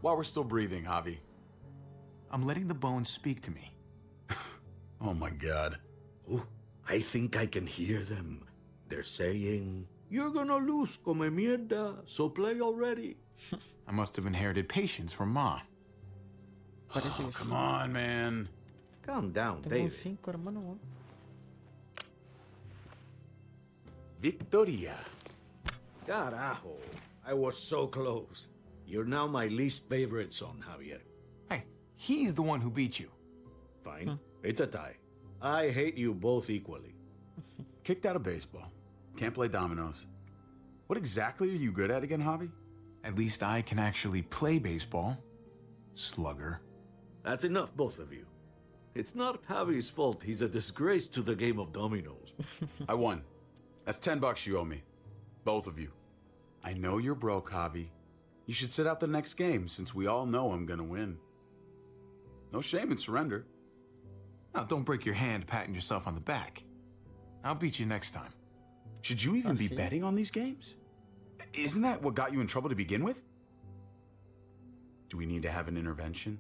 while we're still breathing, Javi. I'm letting the bones speak to me. Oh my God. Oh, I think I can hear them. They're saying, "You're gonna lose, come mierda, so play already." I must have inherited patience from Ma. Parece que Oh, sí. come on, man. Calm down, Tengo un David. 5, hermano. Weón. Victoria. Carajo, I was so close. You're now my least favorite son, Javier. Hey, he's the one who beat you. Fine, it's a tie. I hate you both equally. Kicked out of baseball. Can't play dominoes. What exactly are you good at again, Javi? At least I can actually play baseball. Slugger. That's enough, both of you. It's not Javi's fault he's a disgrace to the game of dominoes. I won. That's $10 you owe me. Both of you. I know you're broke, Javi. You should sit out the next game since we all know I'm gonna win. No shame in surrender. Now, don't break your hand patting yourself on the back. I'll beat you next time. Should you even be see. betting on these games? Isn't that what got you in trouble to begin with? Do we need to have an intervention?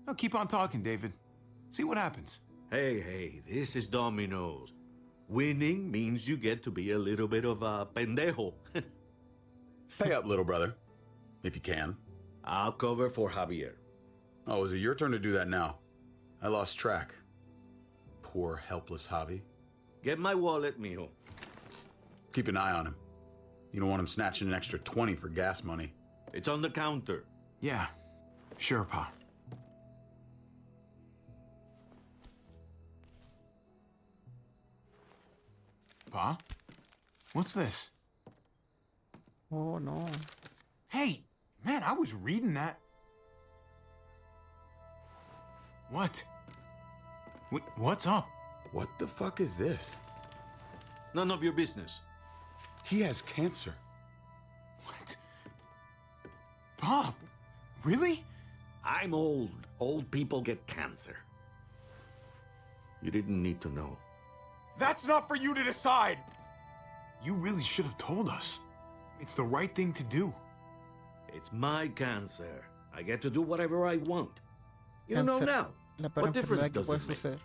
Now, keep on talking, David. See what happens. Hey, this is dominoes. Winning means you get to be a little bit of a pendejo. Pay up, little brother. If you can. I'll cover for Javier. Oh, is it your turn to do that now? I lost track. Poor, helpless Javi. Get my wallet, mijo. Keep an eye on him. You don't want him snatching an extra 20 for gas money. It's on the counter. Yeah, sure, Pa. Pa? What's this? Oh, no. Hey, man, I was reading that. What? What's up? What the fuck is this? None of your business. He has cancer. What? Pa, really? I'm old. Old people get cancer. You didn't need to know. That's not for you to decide. You really should have told us. It's the right thing to do. It's my cancer. I get to do whatever I want. You know Cáncer, now. La peor What difference enfermedad que does puede it make? suceder.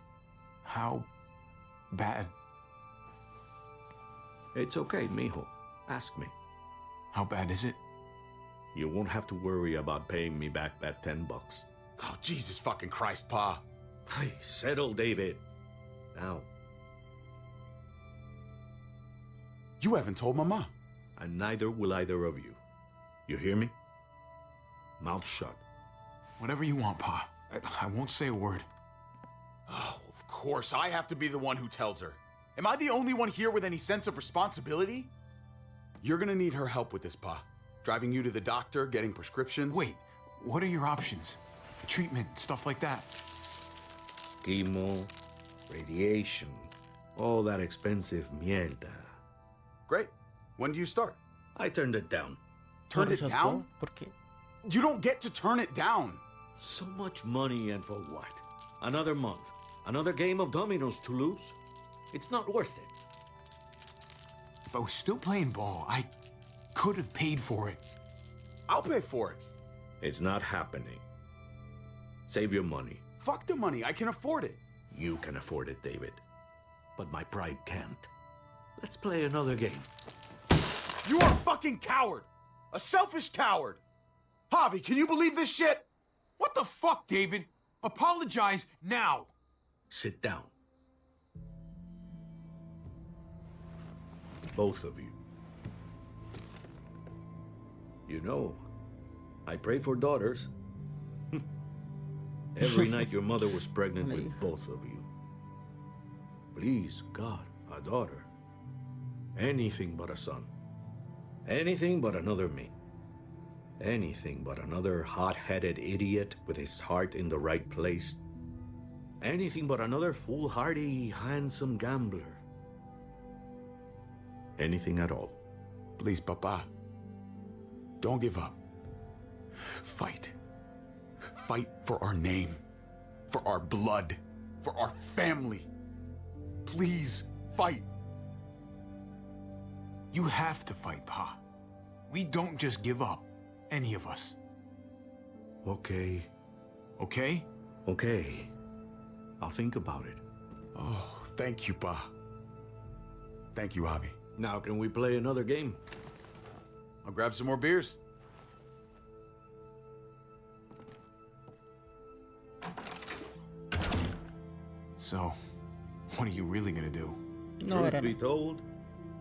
How bad? It's okay, mijo. Ask me. How bad is it? You won't have to worry about paying me back that $10. Oh, Jesus fucking Christ, Pa. Hey, settle, David. Now, You haven't told Mama. and neither will either of you. You hear me? Mouth shut. Whatever you want, Pa. I won't say a word. Oh, of course, I have to be the one who tells her. Am I the only one here with any sense of responsibility? You're gonna need her help with this, Pa. Driving you to the doctor, getting prescriptions. Wait, what are your options? Treatment, stuff like that. Chemo, radiation, all that expensive mierda. Great. When do you start? I turned it down. Turned it Rechazó down? porque You don't get to turn it down. So much money and for what? Another month. Another game of dominoes to lose? It's not worth it. If I was still playing ball, I could have paid for it. I'll pay for it. It's not happening. Save your money. Fuck the money. I can afford it. You can afford it, David. But my pride can't. Let's play another game. You are a fucking coward. A selfish coward. Javi, can you believe this shit? What the fuck, David? Apologize now. Sit down. Both of you. You know, I pray for daughters. Every night your mother was pregnant with both of you. Please, God, a daughter. Anything but a son. Anything but another me. Anything but another hot-headed idiot with his heart in the right place. Anything but another foolhardy, handsome gambler. Anything at all. Please, Papa. Don't give up. Fight. Fight for our name. For our blood. For our family. Please, fight. You have to fight, Pa. We don't just give up. Any of us. Okay. Okay? Okay. I'll think about it. Oh, thank you, Pa. Thank you, Javi. Now, can we play another game? I'll grab some more beers. So, what are you really gonna do? No, Truth era be no. told,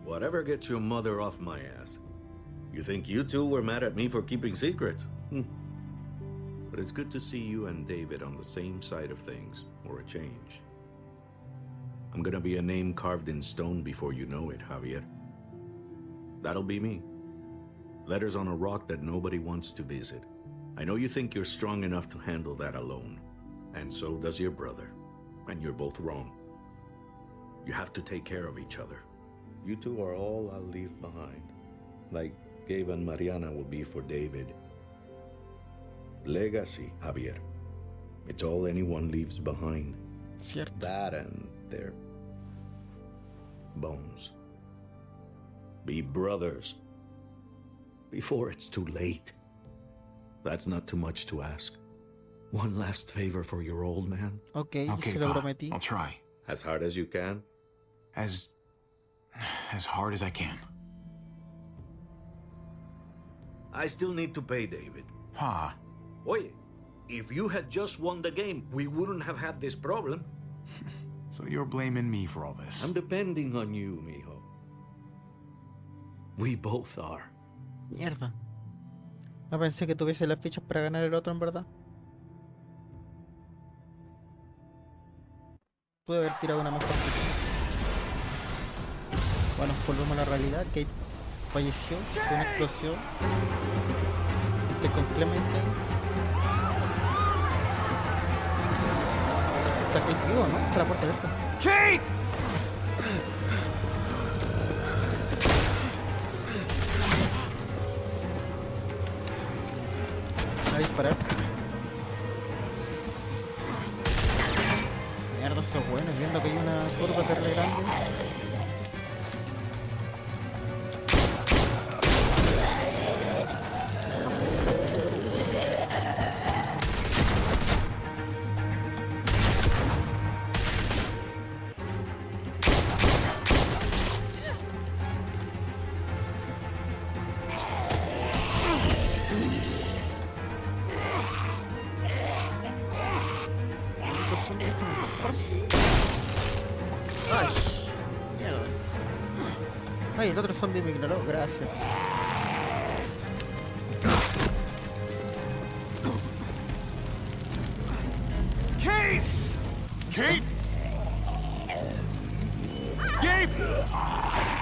whatever gets your mother off my ass. You think you two were mad at me for keeping secrets? But it's good to see you and David on the same side of things, or a change. I'm gonna be a name carved in stone before you know it, Javier. That'll be me. Letters on a rock that nobody wants to visit. I know you think you're strong enough to handle that alone, and so does your brother. And you're both wrong. You have to take care of each other. You two are all I'll leave behind, like Gabe and Mariana will be for David. Legacy, Javier. It's all anyone leaves behind. Cierto. That and their bones. Be brothers before it's too late. That's not too much to ask. One last favor for your old man. Ok, Okay, se lo Pa. prometí. I'll try. As hard as you can. As hard as I can. I still need to pay David. Pa, Oye, if you had just won the game, we wouldn't have had this problem. so you're blaming me for all this? I'm depending on you, mijo. We both are. Mierda. No pensé que tuviese las fichas para ganar el otro, en verdad. Pude haber tirado una mejor ficha. Bueno, volvemos a la realidad. Kate falleció de una explosión. Estoy con Clementine. Está Kate vivo, ¿no? Está la puerta abierta. Kate! A disparar. Mierda, eso es bueno. Viendo que hay una curva terrible grande. Ay, mierda. Ay, el otro zombie me ignoró, gracias. Kate! Kate! Gabe!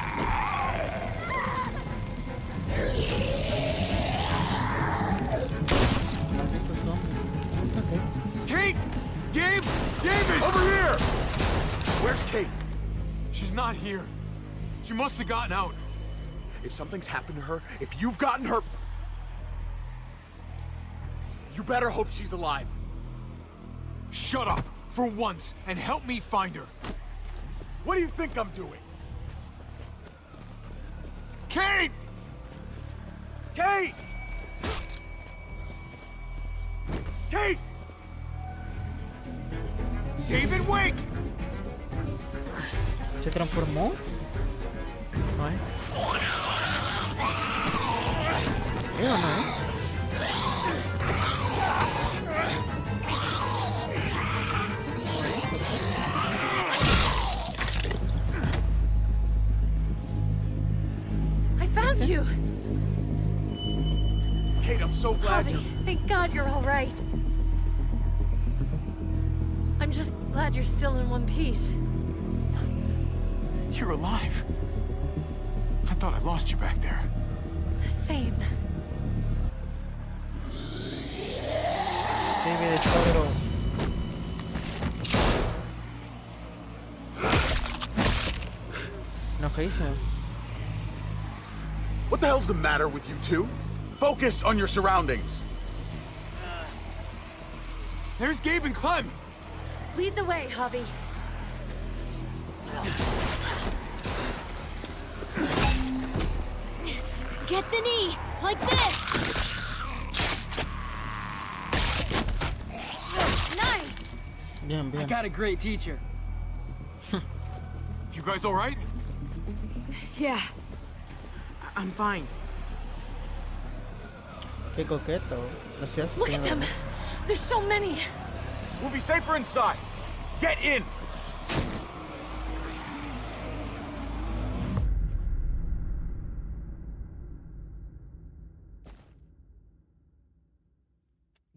Maldito zombie. Ok. Kate! Gabe! David! Over here! Where's Kate? She's not here. She must have gotten out. If something's happened to her, if you've gotten her... You better hope she's alive. Shut up for once and help me find her. What do you think I'm doing? Kate! Kate! Kate! David, wait! ¿Se transformó? No es. Creo, no es. I found you! Kate, I'm so glad Javi, you're... thank God you're all right. I'm just glad you're still in one piece. You're alive. I thought I lost you back there. Same. David está pero... enojadísimo. What the hell's the matter with you two? Focus on your surroundings. There's Gabe and Clem. Lead the way, Javi. Get the knee, like this! Bien, I bien. got a great teacher. You guys all right? Yeah. I'm fine. Qué coqueto. La ciudad se Look llena at de them. luz. There's so many. We'll be safer inside. Get in!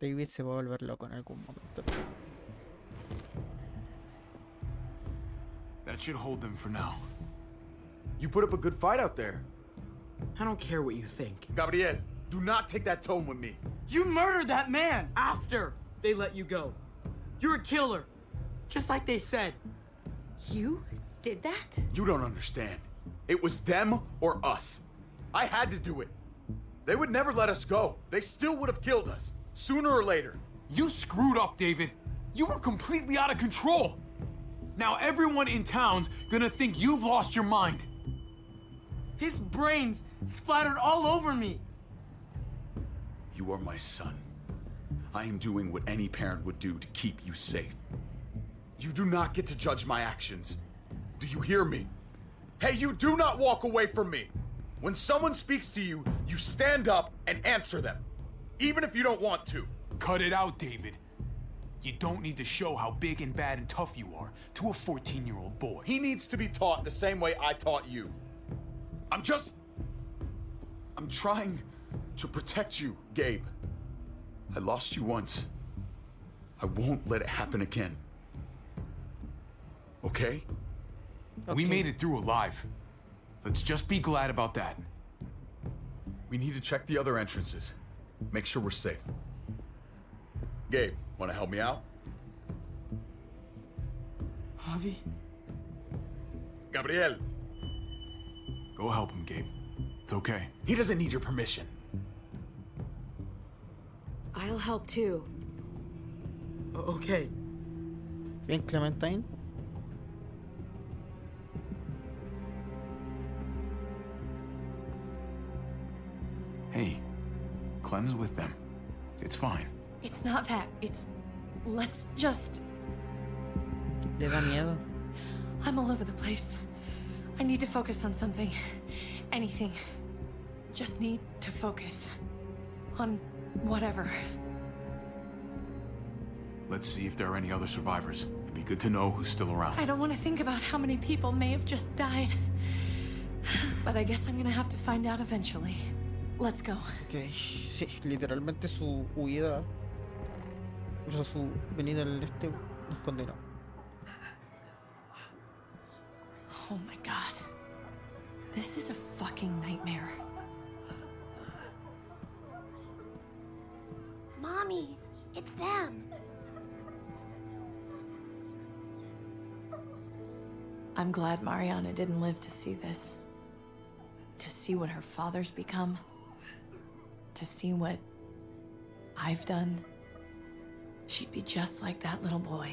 David se va a volver loco en algún momento. That should hold them for now. You put up a good fight out there. I don't care what you think. Gabriel, do not take that tone with me. You murdered that man after they let you go. You're a killer, just like they said. You did that? You don't understand. It was them or us. I had to do it. They would never let us go. They still would have killed us, sooner or later. You screwed up, David. You were completely out of control. Now everyone in town's gonna think you've lost your mind. His brains splattered all over me. You are my son. I am doing what any parent would do to keep you safe. You do not get to judge my actions. Do you hear me? Hey, you do not walk away from me. When someone speaks to you, you stand up and answer them, even if you don't want to. Cut it out, David. You don't need to show how big and bad and tough you are to a 14-year-old boy. He needs to be taught the same way I taught you. I'm trying to protect you, Gabe. I lost you once. I won't let it happen again. Okay? We made it through alive. Let's just be glad about that. We need to check the other entrances. Make sure we're safe. Gabe, wanna help me out? Javi? Gabriel, Go help him, Gabe. It's okay. he doesn't need your permission. I'll help too. Okay. Bien, Clementine. Hey, Clem's with them. It's fine. It's not that. It's... Let's just... Le da miedo. I'm all over the place. I need to focus on something. Anything. Just need to focus. On whatever. Let's see if there are any other survivors. It'd be good to know who's still around. I don't want to think about how many people may have just died. But I guess I'm gonna have to find out eventually. Let's go. Que sí, literalmente su huida, o sea, su venida al este nos condenó. Oh my god. This is a fucking nightmare. Mommy, it's them. I'm glad Mariana didn't live to see this. To see what her father's become. To see what I've done. She'd be just like that little boy.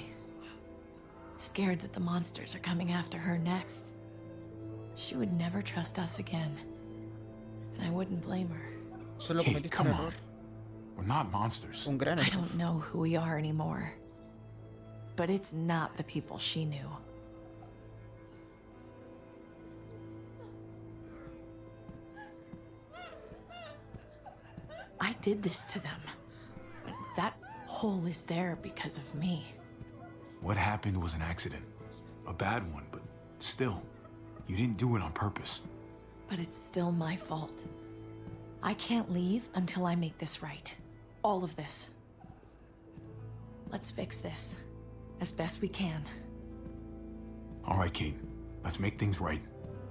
Scared that the monsters are coming after her next. She would never trust us again. And I wouldn't blame her. Solo Kate, cometiste come un on. error. We're not monsters. Un gran I error. don't know who we are anymore. But it's not the people she knew. I did this to them. That hole is there because of me. What happened was an accident. A bad one, but still, you didn't do it on purpose. But it's still my fault. I can't leave until I make this right. All of this. Let's fix this. As best we can. All right, Kate. Let's make things right.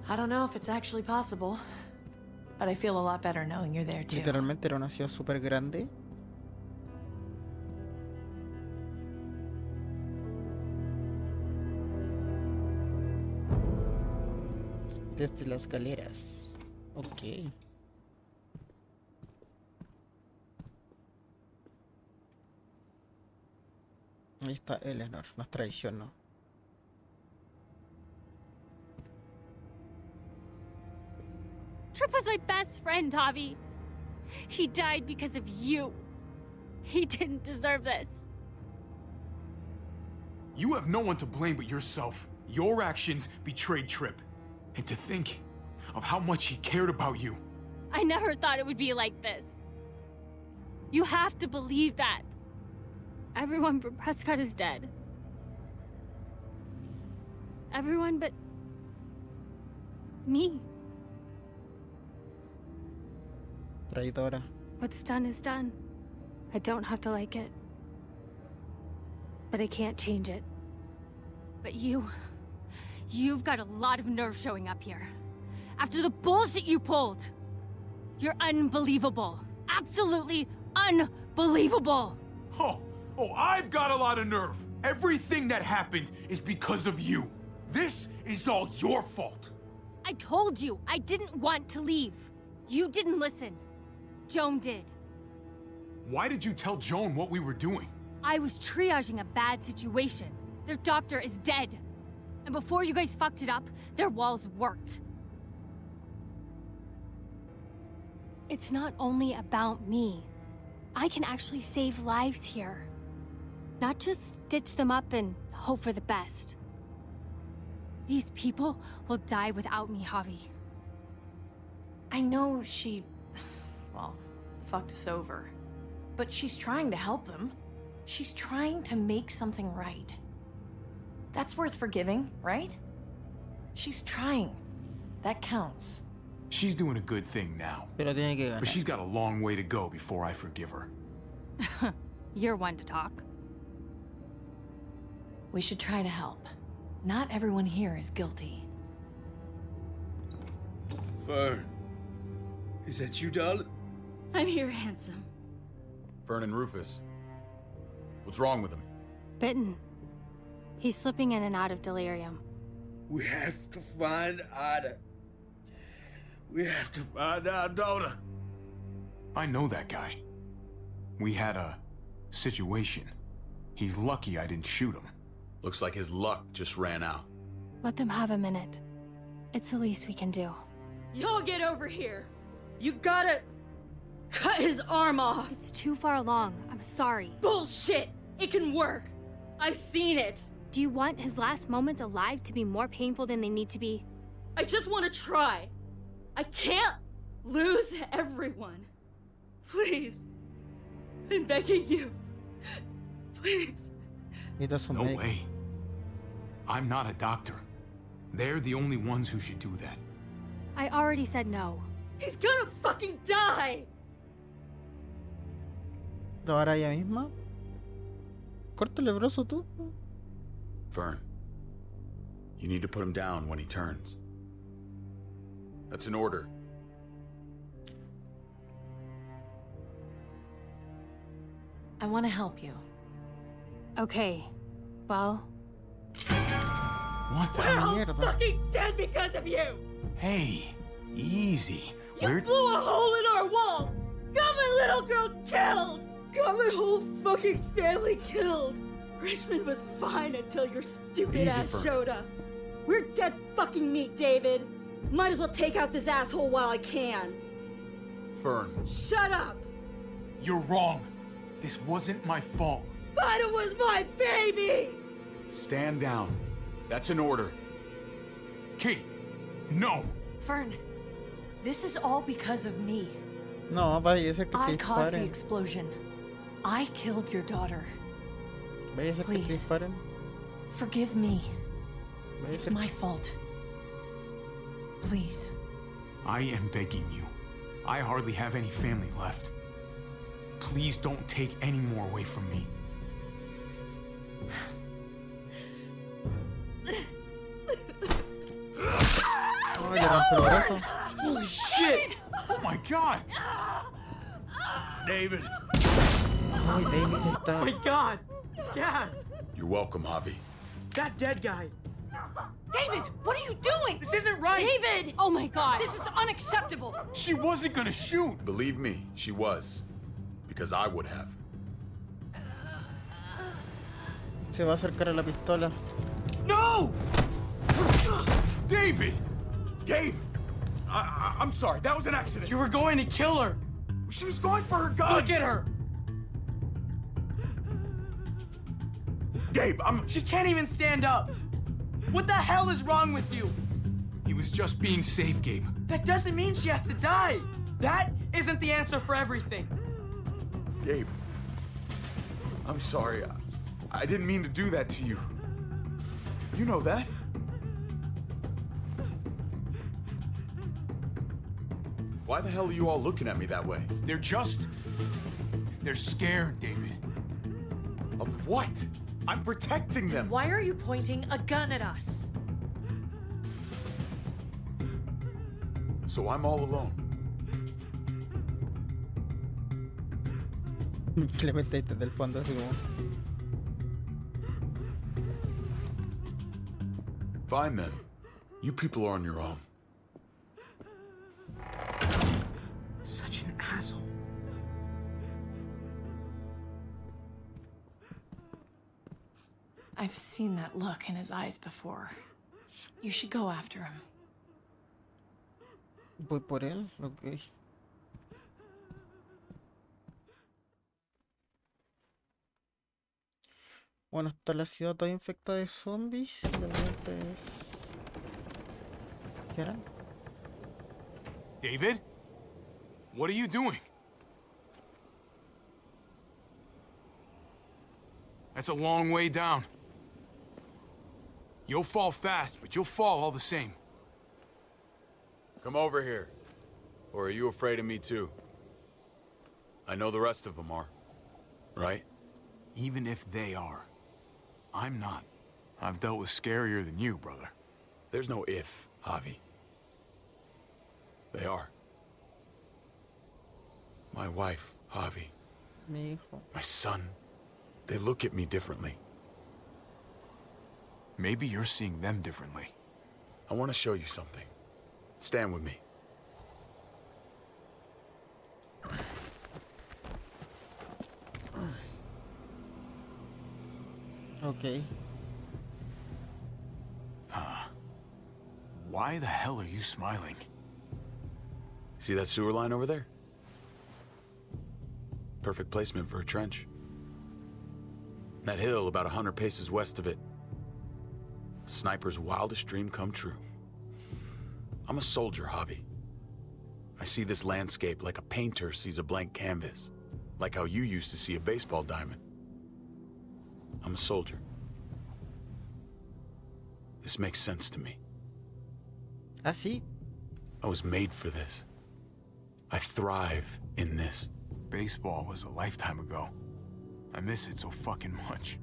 I don't know if it's actually possible. But I feel a lot better knowing you're there too. Literalmente era una ciudad súper grande. Desde las galeras. Ok. Ahí está Eleanor, nos traicionó. Trip was my best friend, Javi. He died because of you. He didn't deserve this. You have no one to blame but yourself. Your actions betrayed Tripp. And to think of how much he cared about you. I never thought it would be like this. You have to believe that. Everyone but Prescott is dead. Everyone but me. Traidora. What's done is done. I don't have to like it. But I can't change it. But you've got a lot of nerve showing up here. After the bullshit you pulled. You're unbelievable. Absolutely unbelievable. Oh, I've got a lot of nerve. Everything that happened is because of you. This is all your fault. I told you I didn't want to leave. You didn't listen. Joan did. Why did you tell Joan what we were doing? I was triaging a bad situation. Their doctor is dead. And before you guys fucked it up, their walls worked. It's not only about me. I can actually save lives here. Not just stitch them up and hope for the best. These people will die without me, Javi. I know she, well, fucked us over. But she's trying to help them. She's trying to make something right. That's worth forgiving, right? She's trying. That counts. She's doing a good thing now. Pero tiene que ganar. But she's got a long way to go before I forgive her. You're one to talk. We should try to help. Not everyone here is guilty. Fern, is that you, darling? I'm here, handsome. Fern and Rufus. What's wrong with him? Bitten. He's slipping in and out of delirium. We have to find Ada. We have to find our daughter. I know that guy. We had a situation. He's lucky I didn't shoot him. Looks like his luck just ran out. Let them have a minute. It's the least we can do. Y'all get over here. You gotta cut his arm off. It's too far along. I'm sorry. Bullshit. It can work. I've seen it. Do you want his last moments alive to be more painful than they need to be? I just want to try. I can't lose everyone. Please. I'm begging you. Please. He doesn't No make. way. I'm not a doctor. They're the only ones who should do that. I already said no. He's gonna fucking die. ¿Lo hará ella misma? Córtale el brazo tú. Fern, you need to put him down when he turns. That's an order. I want to help you. Okay. Well, What the? We're all Mierda. fucking dead because of you. Hey, easy. You blew a hole in our wall. Got my little girl killed. Got my whole fucking family killed. Richmond was fine until your stupid Easy, ass Fern. showed up. We're dead fucking meat, David. Might as well take out this asshole while I can. Fern, Shut up. You're wrong. This wasn't my fault. But it was my baby. stand down. That's an order. Kate, no. Fern, this is all because of me. No, vaya a ser que te I caused the disparen. explosion. I killed your daughter. Vaya a ser que te Please. disparen. Forgive me. Vaya a It's ser- my fault. Please. I am begging you. I hardly have any family left. Please don't take any more away from me. Ay, le rompe el brazo. Holy shit! Oh my god! David, Ay, David Oh está. my god! Dad! You're welcome, Javi. That dead guy! David, what are you doing? This isn't right! David! Oh my god! This is unacceptable. She wasn't gonna shoot! Believe me, she was. Because I would have. Se va a acercar a la pistola. No! David! Gabe! I'm sorry, that was an accident. You were going to kill her! She was going for her gun! Look at her! Gabe, She can't even stand up. What the hell is wrong with you? He was just being safe, Gabe. That doesn't mean she has to die. That isn't the answer for everything. Gabe, I'm sorry. I didn't mean to do that to you. You know that. Why the hell are you all looking at me that way? They're scared, David. Of what? I'm protecting them. Why are you pointing a gun at us? So I'm all alone. Clementine desde el fondo así como... Fine then. You people are on your own. Such an asshole. I've seen that look in his eyes before. You should go after him. Voy por él, ok. Bueno, está la ciudad toda infectada de zombies. Y la pregunta es... ¿qué harán? David? What are you doing? That's a long way down. You'll fall fast, but you'll fall all the same. Come over here. Or are you afraid of me too? I know the rest of them are. Right? Even if they are, I'm not. I've dealt with scarier than you, brother. There's no if, Javi. They are. My wife, Javi. Mi hijo. My son. They look at me differently. Maybe you're seeing them differently. I want to show you something. Stand with me. Ok. Why the hell are you smiling? See that sewer line over there? Perfect placement for a trench. That hill about 100 paces west of it. Sniper's wildest dream come true. I'm a soldier, Javi. I see this landscape like a painter sees a blank canvas. Like how you used to see a baseball diamond. I'm a soldier. This makes sense to me. Ah, sí. I was made for this. I thrive in this. Baseball was a lifetime ago. I miss it so fucking much.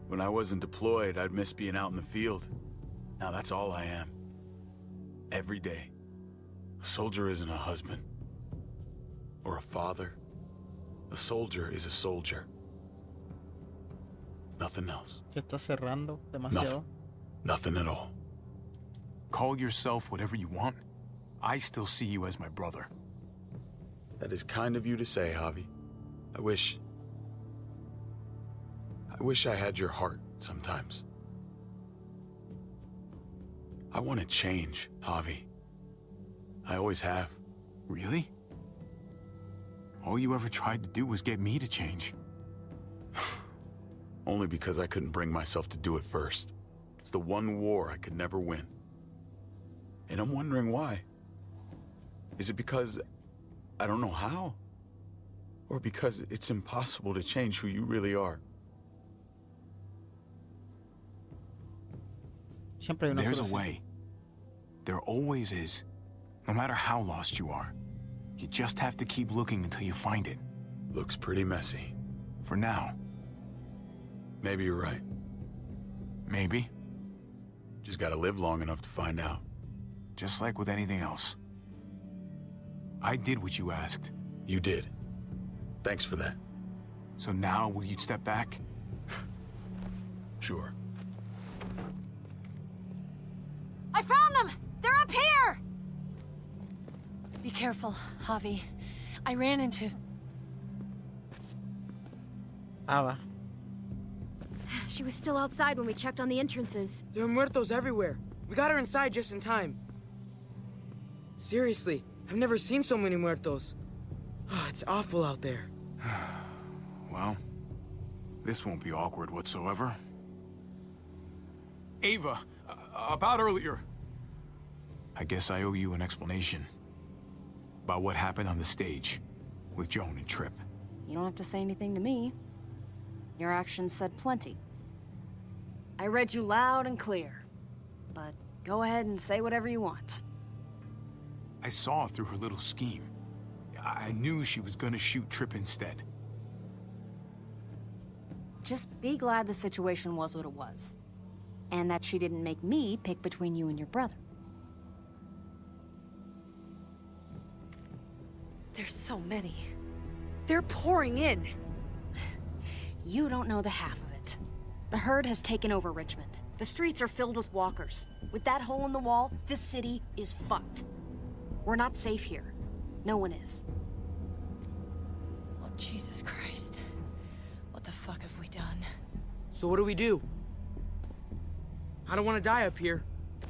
When I wasn't deployed, I'd miss being out in the field. Now that's all I am. Every day. A soldier isn't a husband. Or a father. A soldier is a soldier. Nothing else. Se está cerrando demasiado. Nothing at all. Call yourself whatever you want. I still see you as my brother. That is kind of you to say, Javi. I wish I had your heart sometimes. I want to change, Javi. I always have. Really? All you ever tried to do was get me to change. Only because I couldn't bring myself to do it first. It's the one war I could never win. And I'm wondering why. Is it because I don't know how? Or because it's impossible to change who you really are? Siempre hay una There's a solución. way. There always is. No matter how lost you are. You just have to keep looking until you find it. Looks pretty messy. For now. Maybe you're right. Maybe. Just gotta live long enough to find out. Just like with anything else. I did what you asked. You did. Thanks for that. So now, will you step back? Sure. I found them! They're up here! Be careful, Javi. I ran into... Ava. She was still outside when we checked on the entrances. There are muertos everywhere. We got her inside just in time. Seriously, I've never seen so many muertos. It's awful out there. Well, this won't be awkward whatsoever. Ava, about earlier. I guess I owe you an explanation about what happened on the stage with Joan and Tripp. You don't have to say anything to me. Your actions said plenty. I read you loud and clear. But go ahead and say whatever you want. I saw through her little scheme. I knew she was gonna shoot Tripp instead. Just be glad the situation was what it was. And that she didn't make me pick between you and your brother. There's so many. They're pouring in. You don't know the half of it. The herd has taken over Richmond. The streets are filled with walkers. With that hole in the wall, this city is fucked. We're not safe here. No one is. Oh, Jesus Christ. What the fuck have we done? So what do? I don't want to die up here.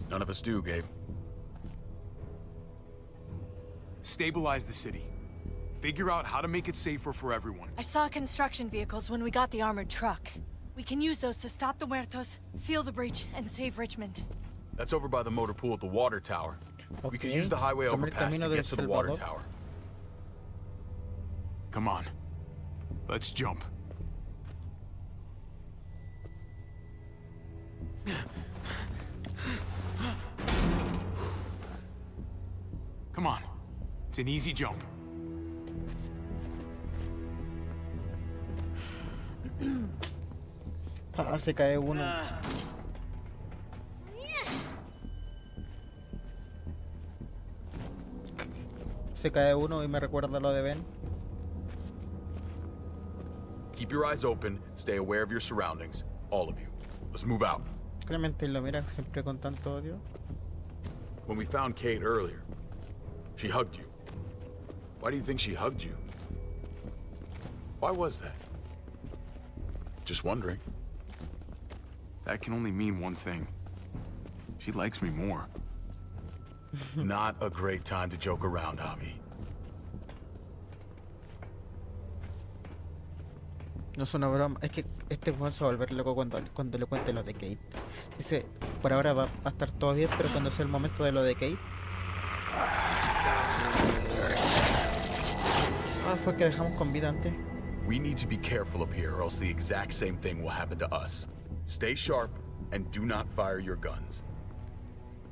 None of us do, Gabe. Stabilize the city. Figure out how to make it safer for everyone. I saw construction vehicles when we got the armored truck. We can use those to stop the muertos, seal the breach, and save Richmond. That's over by the motor pool at the water tower. We can use the highway Toma el overpass camino to del get to the water Salvador. tower. Come on. Let's jump. Come on. It's an easy jump. Ah, se cae uno. Se cae uno y me recuerda lo de Ben. Keep your eyes open, stay aware of your surroundings. All of you. Let's move out. Clementine lo mira siempre con tanto odio. When we found Kate earlier, she hugged you. Why do you think she hugged you? Why was that? Just wondering. That can only mean one thing. She likes me more. Not a great time to joke around, Javi. No es una broma, es que este weón se va a volver loco cuando le cuente lo de Kate. Dice, por ahora va a estar todo bien, pero cuando sea el momento de lo de Kate... Ah, fue que dejamos con vida antes. We need to be careful up here, or else the exact same thing will happen to us. Stay sharp, and do not fire your guns.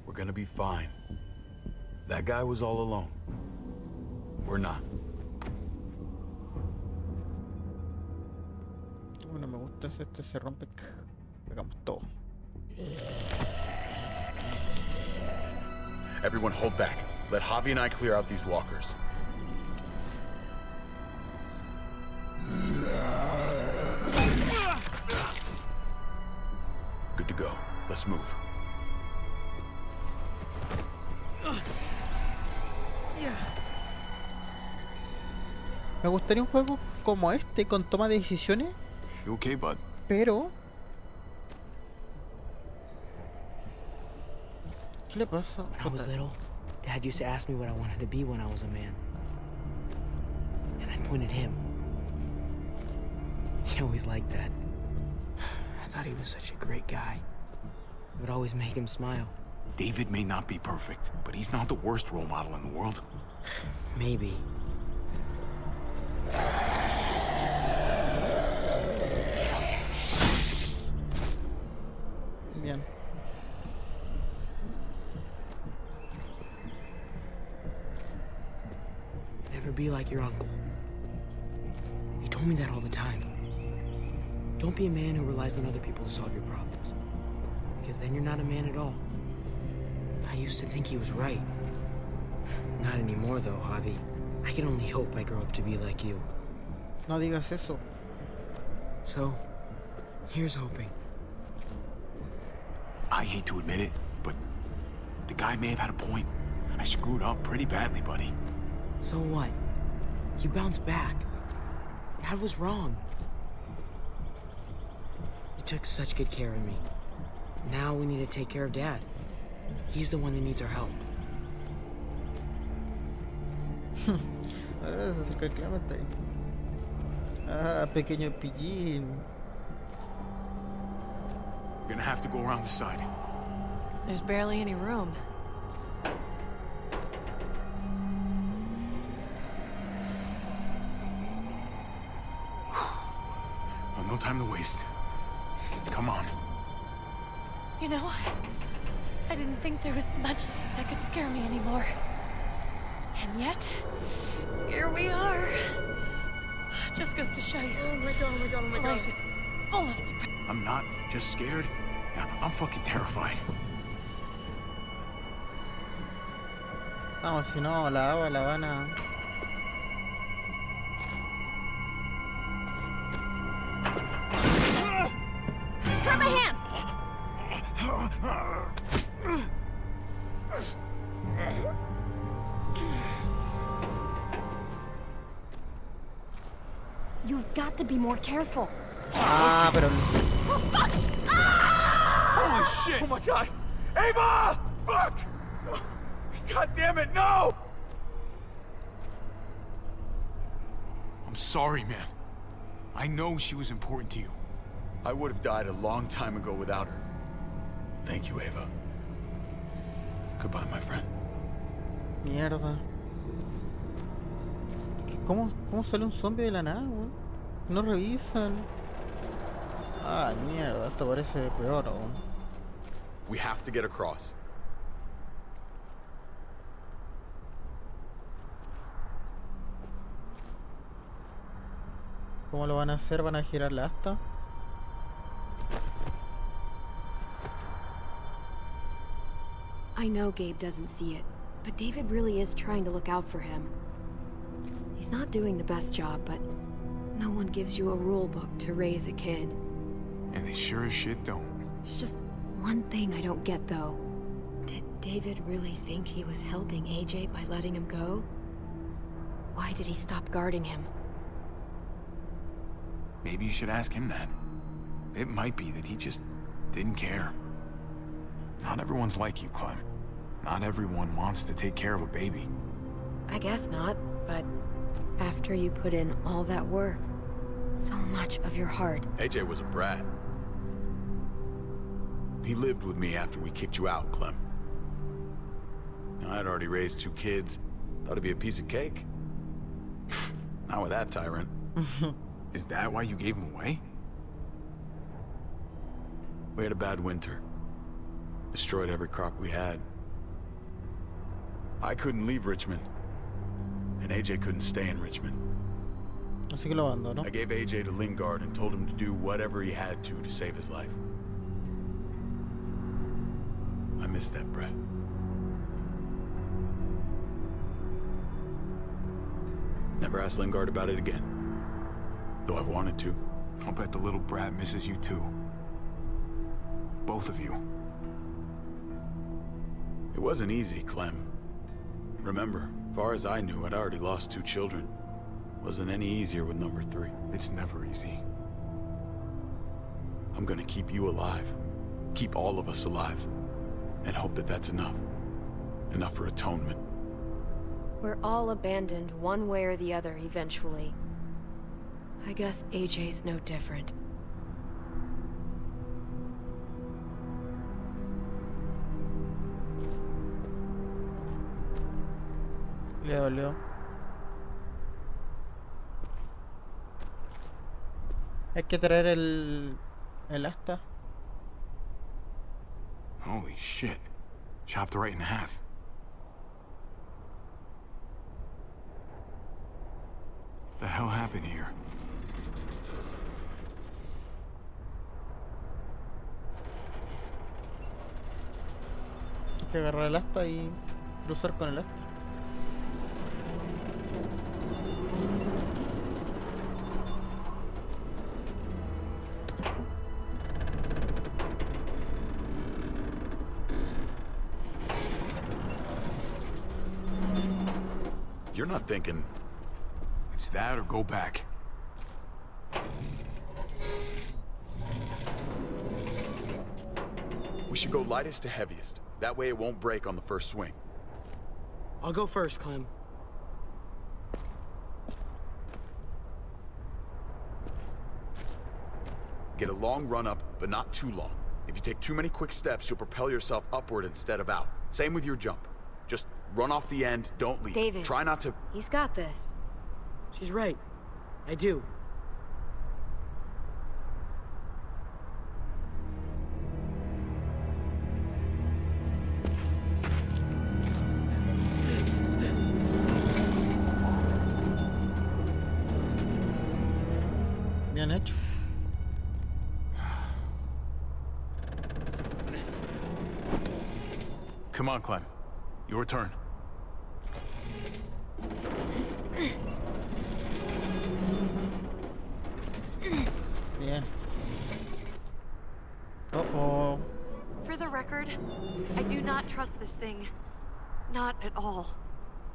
We're gonna be fine. That guy was all alone. We're not. Bueno, me gusta si este se rompe. Pegamos todo. Everyone hold back. Let Javi and I clear out these walkers. Good to go. Let's move. Me gustaría un juego como este, con toma de decisiones, You okay, bud? pero... ¿Qué le pasa? When I was little, Dad used to ask me what I wanted to be when I was a man. And I'd point at him. He always liked that. I thought he was such a great guy. It would always make him smile. David may not be perfect, but he's not the worst role model in the world. Maybe. Bien. Never be like your uncle. He told me that all the time. Don't be a man who relies on other people to solve your problems. Because then you're not a man at all. I used to think he was right. Not anymore though, Javi. I can only hope I grow up to be like you. No digas eso. So, here's hoping. I hate to admit it, but the guy may have had a point. I screwed up pretty badly, buddy. So what? You bounced back. Dad was wrong. You took such good care of me. Now we need to take care of Dad. He's the one that needs our help. Ahora se acerca Clementine. Ah, pequeño pillín. gonna have to go around the side. There's barely any room. Well, no time to waste. Come on. You know, I didn't think there was much that could scare me anymore. And yet, here we are. Just goes to show you. Oh my god, oh my god, oh my god. Life is full of surprises. I'm not just scared. Yeah, I'm fucking terrified. Vamos, si no, la agua la van a... Grab my hand! You've got to be more careful. Ah, pero... Holy shit! Oh my god! Ava! Fuck! God damn it, no! I'm sorry, man. I know she was important to you. I would have died a long time ago without her. Thank you, Ava. Goodbye, my friend. Mierda. ¿Cómo sale un zombie de la nada, weón? No revisan. Ah, mierda, esto parece peor, weón. We have to get across. ¿Cómo lo van a hacer? ¿Van a girar la asta? I know Gabe doesn't see it, but David really is trying to look out for him. He's not doing the best job, but no one gives you a rule book to raise a kid. And they sure as shit don't. There's just one thing I don't get, though. Did David really think he was helping AJ by letting him go? Why did he stop guarding him? Maybe you should ask him that. It might be that he just didn't care. Not everyone's like you, Clem. Not everyone wants to take care of a baby. I guess not, but after you put in all that work, so much of your heart. AJ was a brat. He lived with me after we kicked you out, Clem. Now, I'd already raised 2 kids. Thought it'd be a piece of cake. Not with that tyrant. Is that why you gave him away? We had a bad winter. Destroyed every crop we had. I couldn't leave Richmond. And AJ couldn't stay in Richmond. Así que lo abandonó. I gave AJ to Lingard and told him to do whatever he had to save his life. I miss that brat. Never asked Lingard about it again. Though I wanted to. I'll bet the little brat misses you too. Both of you. It wasn't easy, Clem. Remember, far as I knew, I'd already lost 2 children. Wasn't any easier with number 3. It's never easy. I'm gonna keep you alive. Keep all of us alive. And hope that that's enough. Enough for atonement. We're all abandoned one way or the other eventually. I guess AJ's no different. Le dolió. Hay que traer el asta. Holy shit. Chopped right in half. The hell happened here? Hay que agarrar el asta y cruzar con el asta. You're not thinking... It's that or go back. We should go lightest to heaviest. That way it won't break on the first swing. I'll go first, Clem. Get a long run up, but not too long. If you take too many quick steps, you'll propel yourself upward instead of out. Same with your jump. Just run off the end, don't leave. David. Try not to... He's got this. She's right. I do. Bien hecho. Come on, Clem. Your turn. Bien. Oh. For the record, I do not trust this thing. Not at all.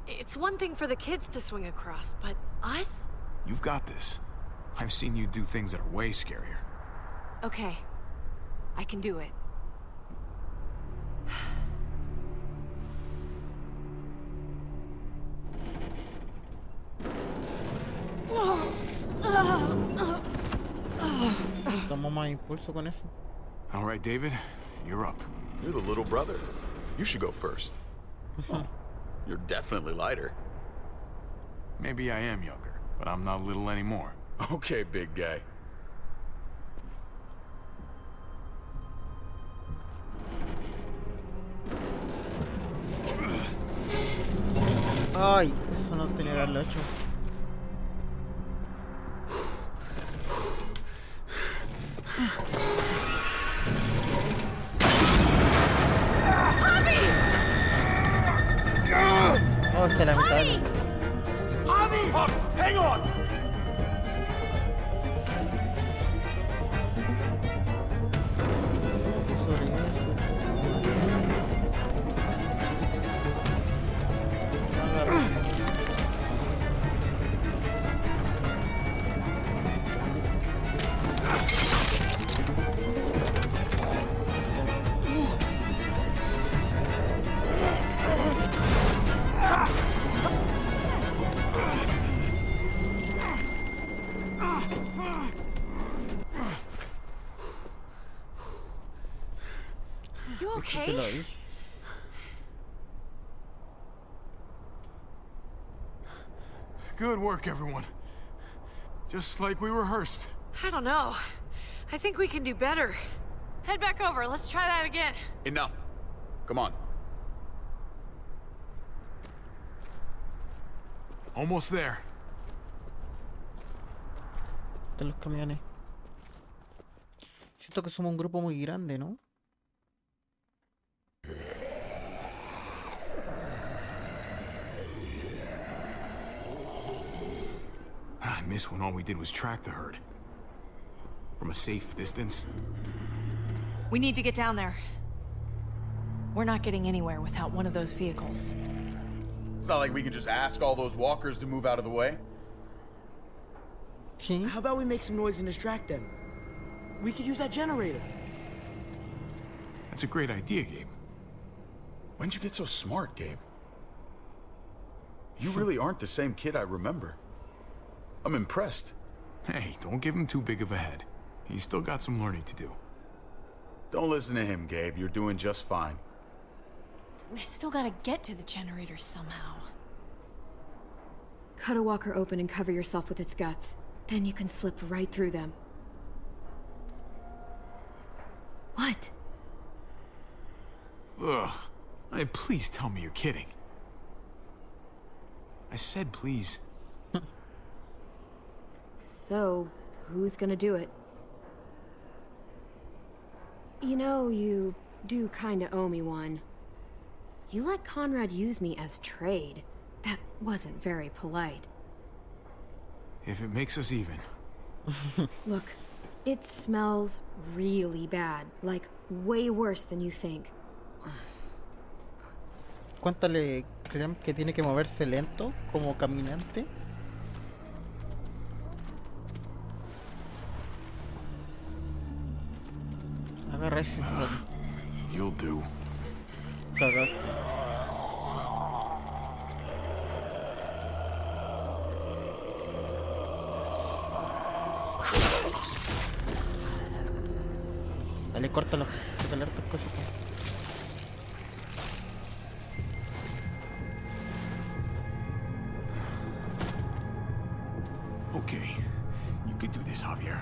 It's one thing for the kids to swing across, but us? You've got this. I've seen you do things that are way scarier. Okay. I can do it. Tomo más impulso con eso. All right, David, you're up. You're the little brother. You should go first. Oh, you're definitely lighter. Maybe I am younger, but I'm not little anymore. Okay, big guy. Ay, eso no tenía que haberlo hecho. Oh, esta es la mitad. Hang on! Sobre eso. Agarra. You Te okay? lo dije. Good work, everyone. Just like we rehearsed. I don't know. I think we can do better. Head back over. Let's try that again. Enough. Come on. Almost there. De los camiones. Siento que somos un grupo muy grande, ¿no? I miss when all we did was track the herd. From a safe distance. We need to get down there. We're not getting anywhere without one of those vehicles. It's not like we can just ask all those walkers to move out of the way. Sí. How about we make some noise and distract them? We could use that generator. That's a great idea, Gabe. When'd you get so smart, Gabe? You really aren't the same kid I remember. I'm impressed. Hey, don't give him too big of a head. He's still got some learning to do. Don't listen to him, Gabe. You're doing just fine. We still gotta get to the generator somehow. Cut a walker open and cover yourself with its guts. Then you can slip right through them. What? Ugh. Hey, please tell me you're kidding. I said please. So, who's gonna do it? You know, you do kinda owe me one. You let Conrad use me as trade. That wasn't very polite. If it makes us even. Look, it smells really bad. Like, way worse than you think. Cuéntale, Clem, que tiene que moverse lento, como caminante. Agarra ese trono. You'll do. Cagaste. Dale, córtalo. Córtale hartas cosas. Okay, you could do this, Javier.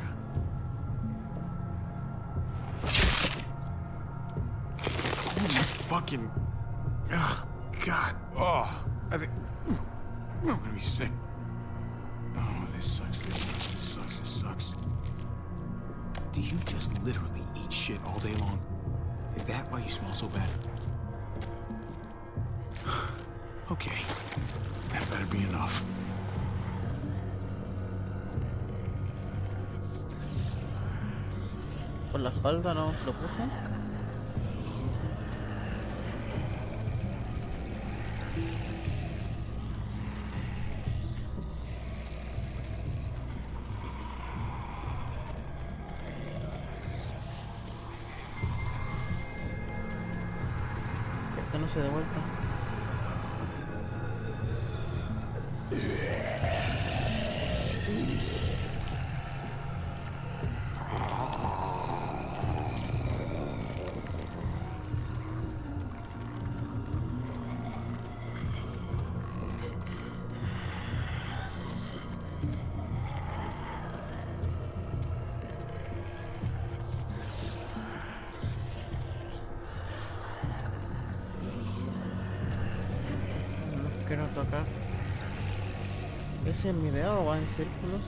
Holy fucking... Oh, God. Oh, I think... I'm gonna be sick. Oh, this sucks, this sucks, this sucks, this sucks. Do you just literally eat shit all day long? Is that why you smell so bad? Okay, that better be enough. Por la espalda no se lo puse. ¿Por qué no se da vuelta? Quiero tocar. ¿Ese es mi dedo o va en círculos?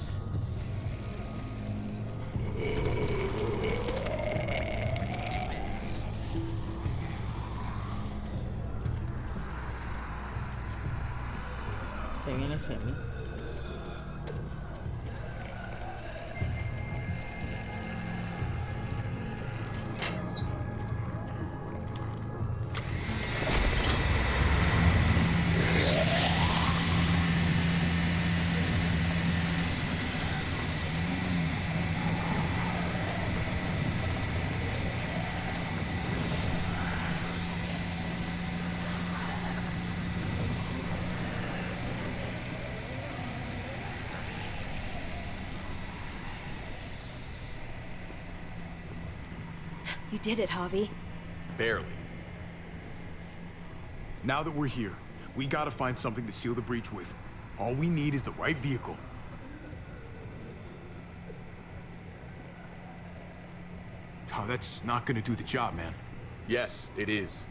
Se viene semi. You did it, Javi. Barely. Now that we're here, we gotta find something to seal the breach with. All we need is the right vehicle. Oh, that's not gonna do the job, man. Yes, it is.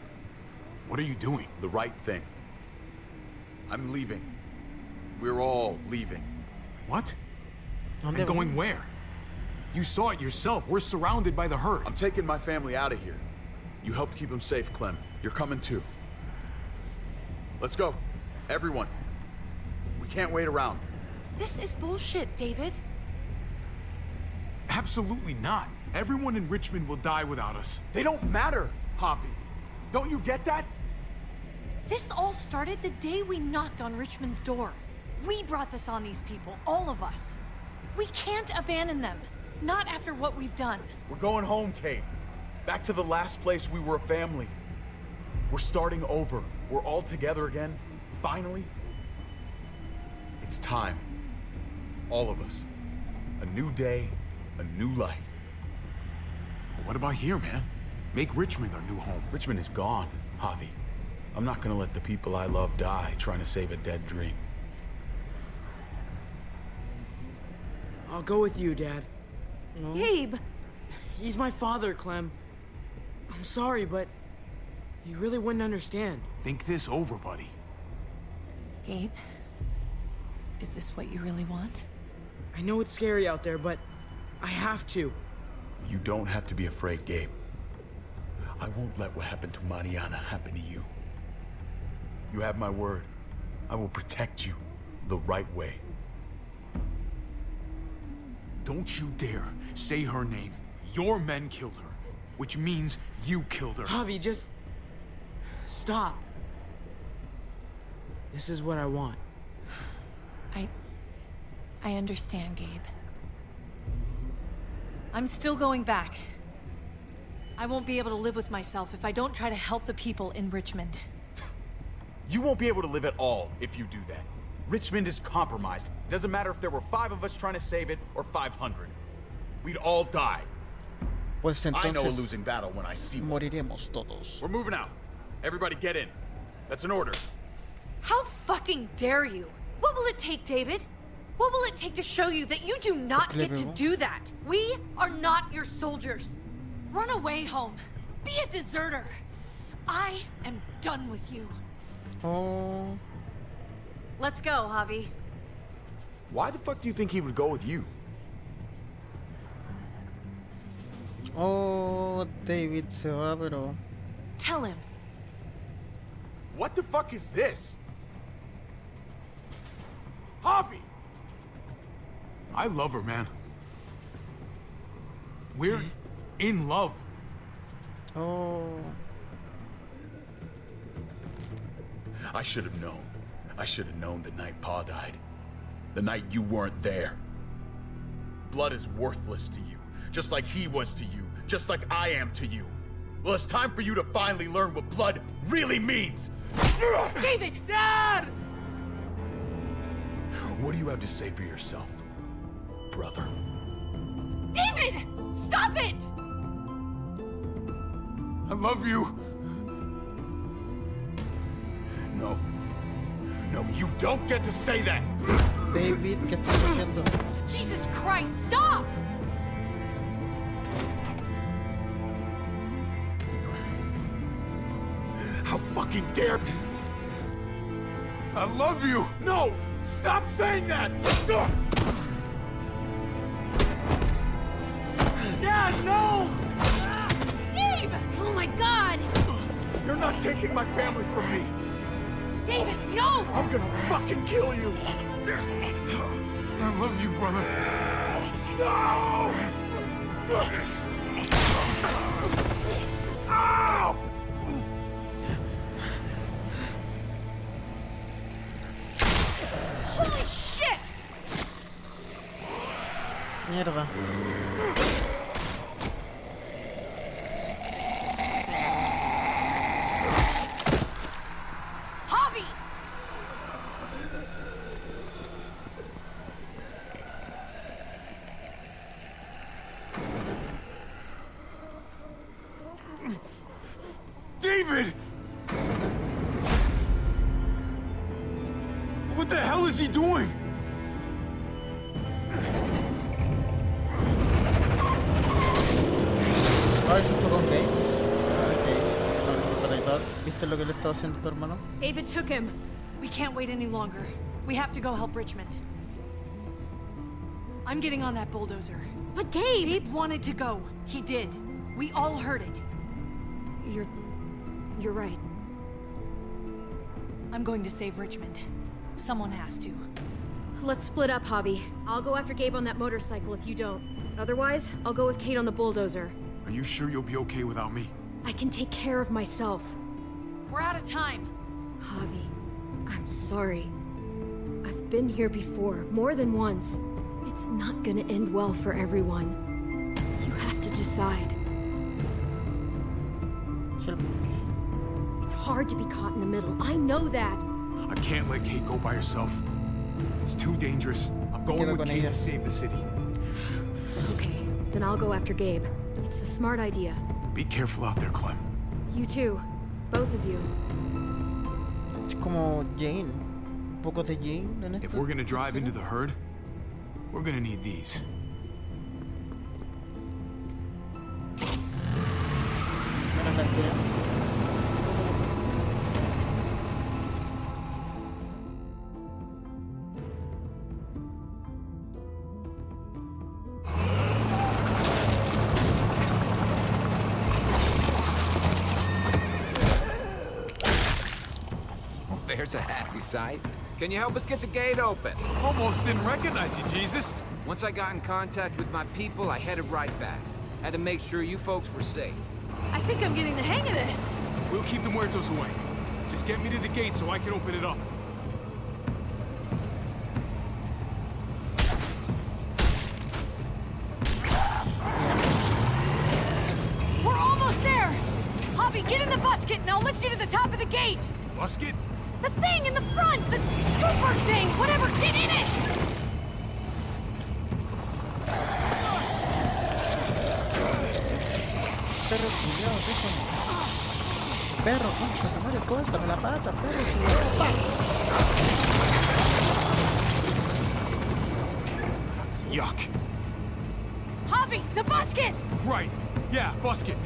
What are you doing? The right thing. I'm leaving. We're all leaving. What? And going where? You saw it yourself. We're surrounded by the herd. I'm taking my family out of here. You helped keep them safe, Clem. You're coming too. Let's go. Everyone. We can't wait around. This is bullshit, David. Absolutely not. Everyone in Richmond will die without us. They don't matter, Javi. Don't you get that? This all started the day we knocked on Richmond's door. We brought this on these people, all of us. We can't abandon them. Not after what we've done. We're going home, Kate. Back to the last place we were a family. We're starting over. We're all together again. Finally. It's time. All of us. A new day, a new life. But what about here, man? Make Richmond our new home. Richmond is gone, Javi. I'm not gonna let the people I love die trying to save a dead dream. I'll go with you, Dad. No. Gabe! He's my father, Clem. I'm sorry, but you really wouldn't understand. Think this over, buddy. Gabe? Is this what you really want? I know it's scary out there, but I have to. You don't have to be afraid, Gabe. I won't let what happened to Mariana happen to you. You have my word. I will protect you the right way. Don't you dare say her name. Your men killed her, which means you killed her. Javi, just stop. This is what I want. I understand, Gabe. I'm still going back. I won't be able to live with myself if I don't try to help the people in Richmond. You won't be able to live at all if you do that. Richmond is compromised. It doesn't matter if there were 5 of us trying to save it or 500. We'd all die. Pues I know a entonces losing battle when I see one. moriremos todos. We're moving out. Everybody get in. That's an order. How fucking dare you? What will it take, David? What will it take to show you that you do not get to do that? We are not your soldiers. Run away home. Be a deserter. I am done with you. Oh, Let's go, Javi. Why the fuck do you think he would go with you? oh, David se va, pero Tell him. What the fuck is this? Javi! I love her, man. We're in love. oh, I should have known. I should have known the night Pa died. The night you weren't there. Blood is worthless to you, just like he was to you, just like I am to you. Well, it's time for you to finally learn what blood really means. David! Dad! What do you have to say for yourself, brother? David! Stop it! I love you. No. No, you don't get to say that! David, ¿qué estás haciendo? Jesus Christ, stop! How fucking dare me! I love you. No! Stop saying that! Dad, no! Gabe! Oh my god! You're not taking my family from me! David, no! I'm gonna fucking kill you! I love you, brother. No! Ow! Holy shit! Mierda. Javi! David! What the hell is he doing? Ah, eso fue con Kate. Ok. ¿Viste lo que le estaba haciendo tu hermano? David took him. We can't wait any longer. We have to go help Richmond. I'm getting on that bulldozer. But Gabe! Gabe wanted to go. He did. We all heard it. You're right. I'm going to save Richmond. Someone has to. Let's split up, Javi. I'll go after Gabe on that motorcycle if you don't. Otherwise, I'll go with Kate on the bulldozer. Are you sure you'll be okay without me? I can take care of myself. We're out of time. Javi, I'm sorry. I've been here before, more than once. It's not gonna end well for everyone. You have to decide. It's hard to be caught in the middle. I know that. I can't let Kate go by herself. It's too dangerous. I'm going with Kate to save the city. Okay, then I'll go after Gabe. It's the smart idea. Be careful out there, Clem. You too. Both of you. Es como Jane. Un poco de Jane en If esto. we're gonna drive into the herd, we're gonna need these. Menos la que- There's a happy sight. Can you help us get the gate open? Almost didn't recognize you, Jesus. Once I got in contact with my people, I headed right back. Had to make sure you folks were safe. I think I'm getting the hang of this. We'll keep the muertos away. Just get me to the gate so I can open it up. We're almost there! Javi, get in the busket and I'll lift you to the top of the gate! Musket? The thing in the front! The scooper thing! Whatever, get in it! perro culiao, déjame. Perro, concha, tu madre, suéltame la pata, perro culiao. Yuck. Javi, the basket! Right. Yeah, busket.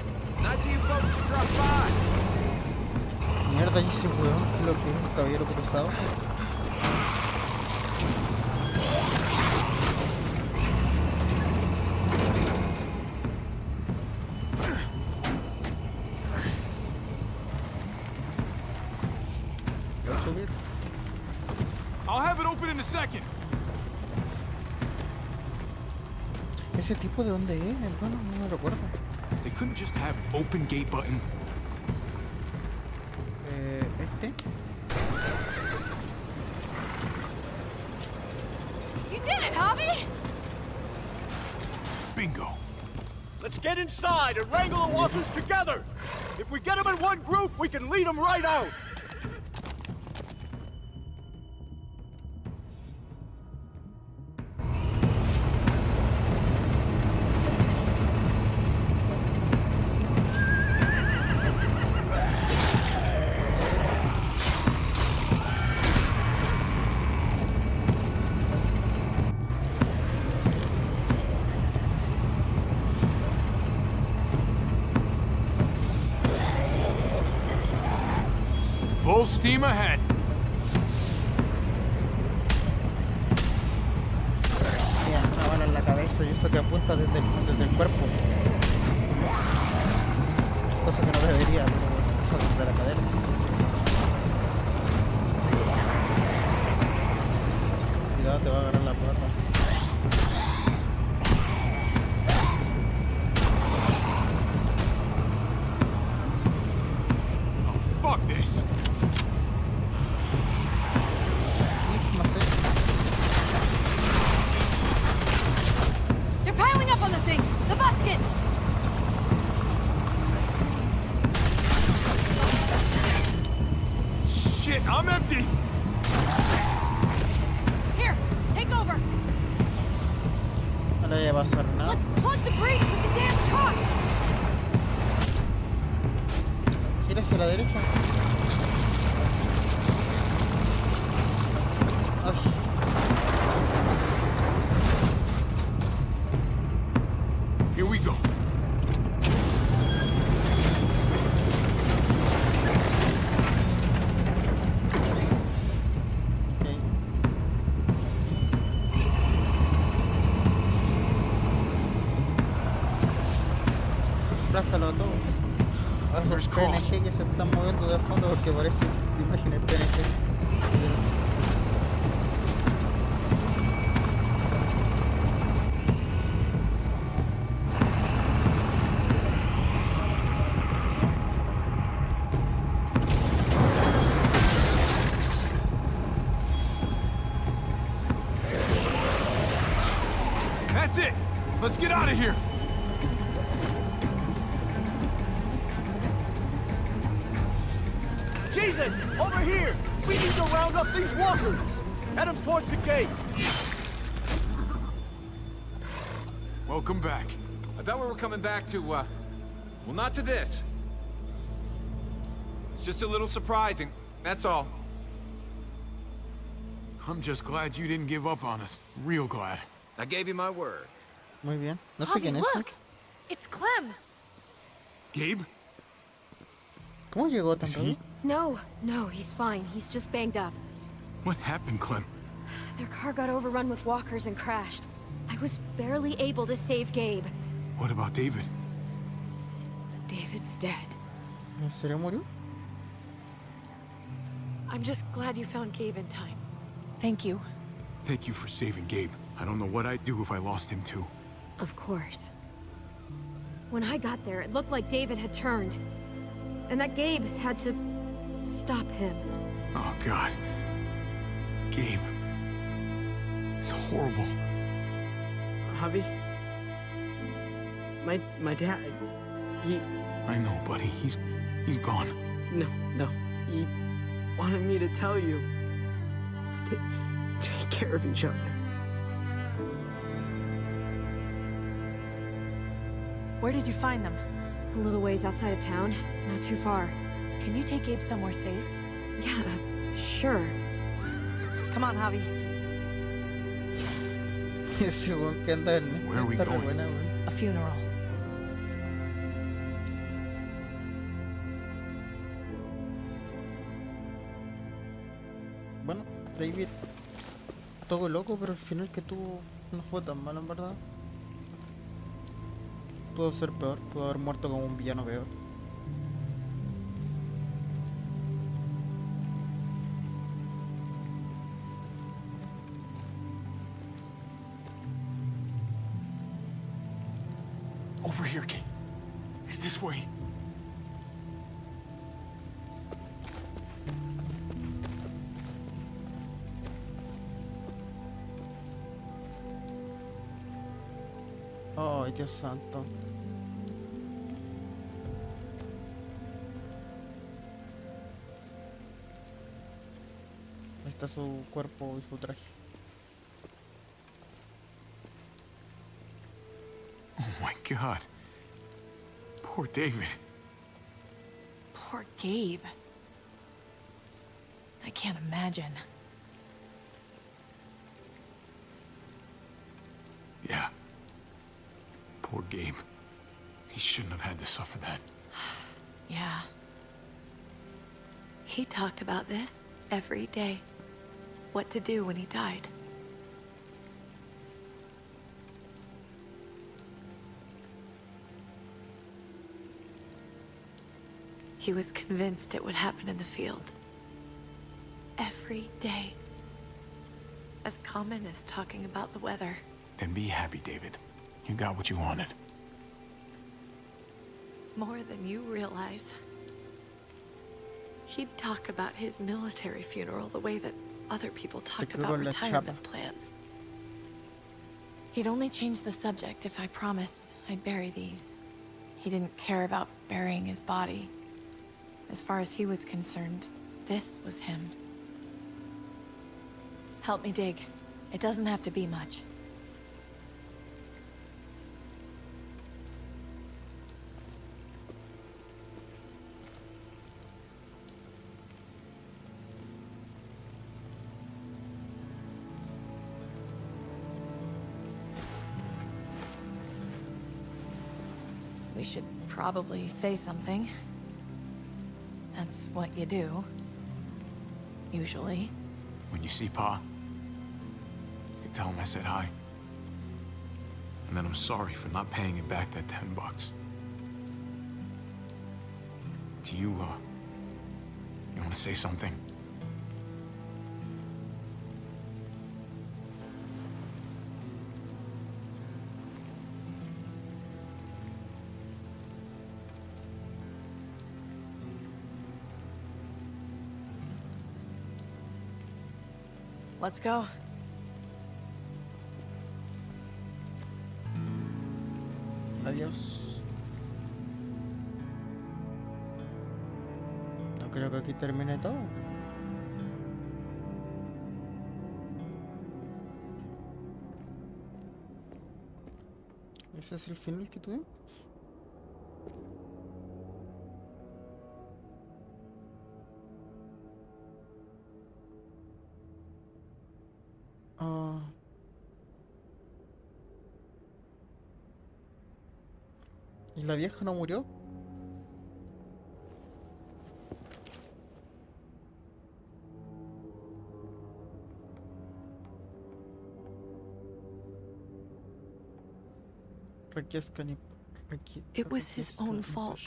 Nice of you folks to drop by. Mierda, y ese weón, ¿qué es lo que es un caballero cruzado? Voy a subir. I'll have it open in a second. ¿Ese tipo de dónde es, hermano? No me recuerdo. They couldn't just have an open gate button. Este. You did it, Javi! Bingo. Let's get inside and wrangle the walkers together! If we get them in one group, we can lead them right out! Full steam ahead. Mira, una bala en la cabeza y eso que apunta desde el cuerpo. Cosa que no debería, pero bueno, eso desde la cadera. Cuidado, te va a agarrar la pata. Fuck this. They're piling up on the thing! The basket! Shit, I'm empty. Here, take over! No le va a pasar nada. Let's plug the breach with the damn truck! Gira hacia la derecha. Ay. Here we go. Okay. Aplástalo todo. A esos PNG que se están moviendo de fondo porque parece imágenes PNG. That's it. Let's get out of here. Jesus! Over here! We need to round up these walkers! Head them towards the gate! Welcome back. I thought we were coming back to, well, not to this. It's just a little surprising, that's all. I'm just glad you didn't give up on us. Real glad. I gave you my word. Muy bien. No sé Javi, quién es. look! It's Clem! Gabe? ¿Cómo llegó tan rápido? No, he's fine. He's just banged up. What happened, Clem? Their car got overrun with walkers and crashed. I was barely able to save Gabe. What about David? David's dead. ¿En serio murió? I'm just glad you found Gabe in time. Thank you. Thank you for saving Gabe. I don't know what I'd do if I lost him too. Of course. When I got there, it looked like David had turned. And that Gabe had to stop him. Oh, God. Gabe. It's horrible. Javi? My dad, he... I know, buddy. He's gone. No. He wanted me to tell you. Take care of each other. Where did you find them? A little ways outside of town, not too far. Can you take Gabe somewhere safe? Yeah, sure. Come on, Javi. Ese weón que anda en Where are we está re going? buena, weón. A funeral. Bueno, David, todo loco, pero el final que tuvo no fue tan malo en verdad. Pudo ser peor, pudo haber muerto como un villano peor. Over here, Kate. It's this way. Oh, Dios santo. Ahí está su cuerpo y su traje. Oh my God. Poor David. Poor Gabe. I can't imagine. Yeah. Poor Gabe. He shouldn't have had to suffer that. Yeah. He talked about this every day. What to do when he died. He was convinced it would happen in the field. Every day. As common as talking about the weather. Then be happy, David. You got what you wanted. More than you realize. He'd talk about his military funeral the way that other people talked about retirement plans. He'd only change the subject if I promised I'd bury these. He didn't care about burying his body. As far as he was concerned, this was him. Help me dig. It doesn't have to be much. We should probably say something. That's what you do. Usually. When you see Pa, you tell him I said hi. And then I'm sorry for not paying him back that $10. Do you want to say something? Let's go. Adiós. No creo que aquí termine todo. ¿Ese es el final que tuvimos? ¿Y la vieja no murió? It was his own fault.